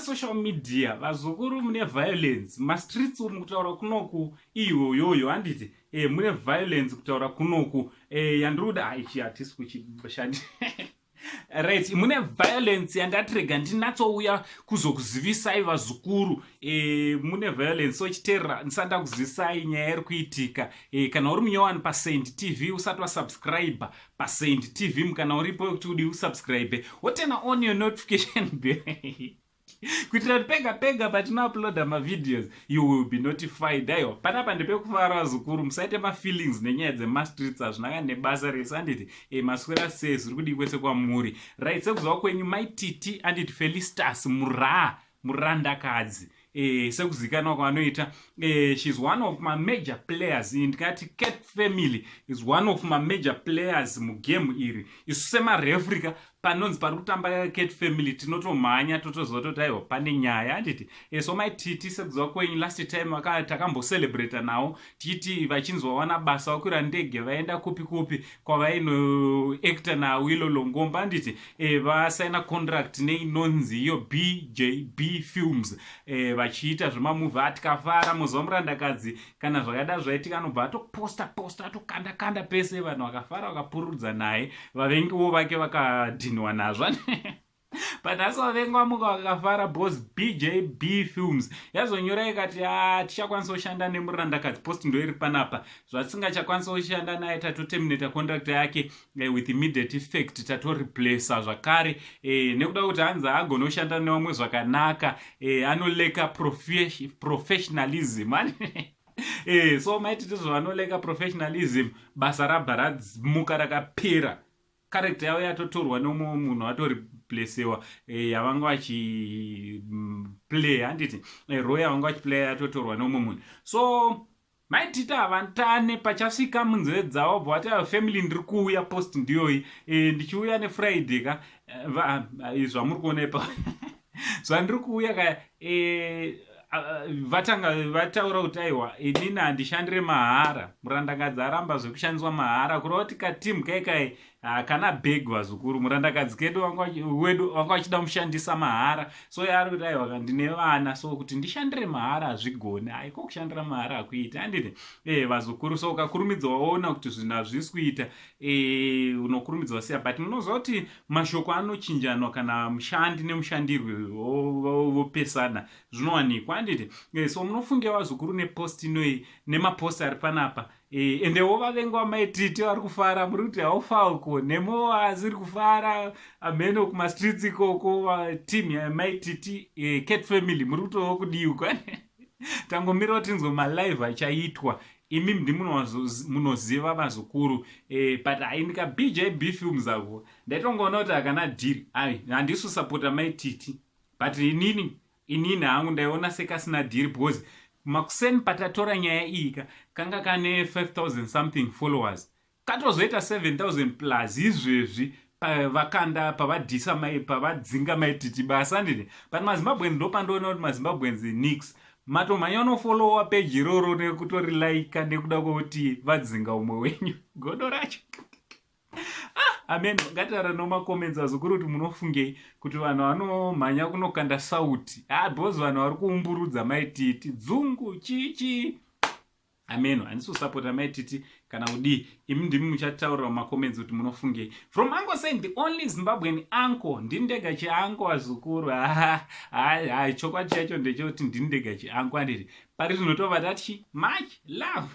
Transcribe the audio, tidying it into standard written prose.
Social media vazukuru mune violence, mastreets mukutaura kunoku iyoyoyo handiti mune violence kutaura kunoku yandiruda ichi hatisi kuchishandi right, mune violence yandatirega ndinatsouya kuzokuzivisai vazukuru mune violence so chiterera ndisanda kuzivisai nyaya iri kuitika kana uri munyowani paSaint TV usati wasubscribe paSaint TV kana uripo kuti udi usubscribe wotena on your notification bell kuitira kuti pega pega patinouploada mavideos you will be notified. Aiwa, panapa ndepekufara vazukuru, musaite mafeelings nenyaya dzemastreets hazvinaka nebasa rese handiti maswera sei zviri kudi kwese kwamuri right. Sekuziva kwenyu maititi handiti Felicitas murandakadzi sekuzikanwa kwanoita she's one of my major players ndikati Cat Family is one of my major players mugame iri. Isu semarefrika panonzi pari kutamba Cat Family tinotomhanya totozototi aiwa pane nyaya handiti so maititi sekuziva kwenyu last time takambocelebrata nawo tichiti vachinzwa wana basa vakwira ndege vaenda kupi kupi kwavainoacta nawo ilo longomba handiti vasaina contract neinonzi iyo BJB Films vachiita zvemamuvi atikafara muziva murandakadzi kana zvakada zvaitika anobva atoposta atokanda pese vanhu vakafara vakapururudza naye vavengiwo vake vakadhinwa nazvo but asi vavengi vamuka vakafara bos BJB Films yazonyora ikati tichakwanisa kushanda nemurandakadzi post ndo iri panapa zvatisingachakwanisa kushanda naye tatoterminata contract yake with immediate effect tatoreplace zvakare nekuda kuti hanzi agona kushanda nevamwe zvakanaka anoleka professionalism so maititi zvavanoleka professionalism basa rabva radzimuka rakapera. Character yavo yatotorwa nomumwe munhu atoriplacewa yavanga vachiplay handiti role yavanga vachiplaya yatotorwa nomumwe munhu so maitita havantane pachasvika munzeve dzavo bva vati family ndiri kuuya post ndiyoyi ndichiuya neFriday ka zvamuri kuona ipa zvandiri kuuya ka vataura kuti aiwa inini handishandire mahara. Murandakadzi aramba zvekushandiswa mahara kureva kuti katimu kaikai kana bheg vazukuru murandakadzi wedu vanga vachida mushandisa mahara so yari kuti aiwa ndine vana so kuti ndishandire mahara hazvigoni aiko kushandira mahara hakuita handiti vazukuru so ukakurumidza waona kuti zvinhu hazvisi kuita unokurumidza wasiya but munoziva kuti mashoko anochinjanwa kana mushandi nemushandirwe vopesana zvinowanikwa handiti so munofunge vazukuru nepost inoyi nemapost ari panapa endewo vavengi vamaititi vari kufara muri kuti haufauko nemo asiri kufara ameno kumastreets ikoko team yamaititi Cat Family muri kutovo kudiuka tangomira kuti tinzwe malive achaitwa imi ndimunoziva vazukuru but haindika BJB Films ako ndaitongoona kuti hakana dhiri handisi kusapota maititi but inini hangu ndaiona sekasina dhiri because makuseni patatora nyaya iyi kanga kane 5,000 something followers katozoita 7,000 plus izvezvi vakanda pavadhisa pavadzinga maititi basa ndini but mazimbabwenzi ndopandoona kuti mazimbabwenzi nix matomhanya unofollowa peji iroro nekutorilaika nekuda kwokuti vadzinga umwe wenyu godo racho amen. Ngatara nomacomments vazukuru kuti munofungei kuti vanhu vanomhanya kunokanda sauti bhos vanhu vari kuumburudza maititi dzungu chichi amen. Handisi kusapota maititi kana kudii imi ndimi muchataurira mumacomments kuti munofungei. From Uncle saying the only Zimbabwean uncle ndindega chianko vazukuru chokwadi chacho ndechekuti ndindega chianko handiti pari zvinotova tati much love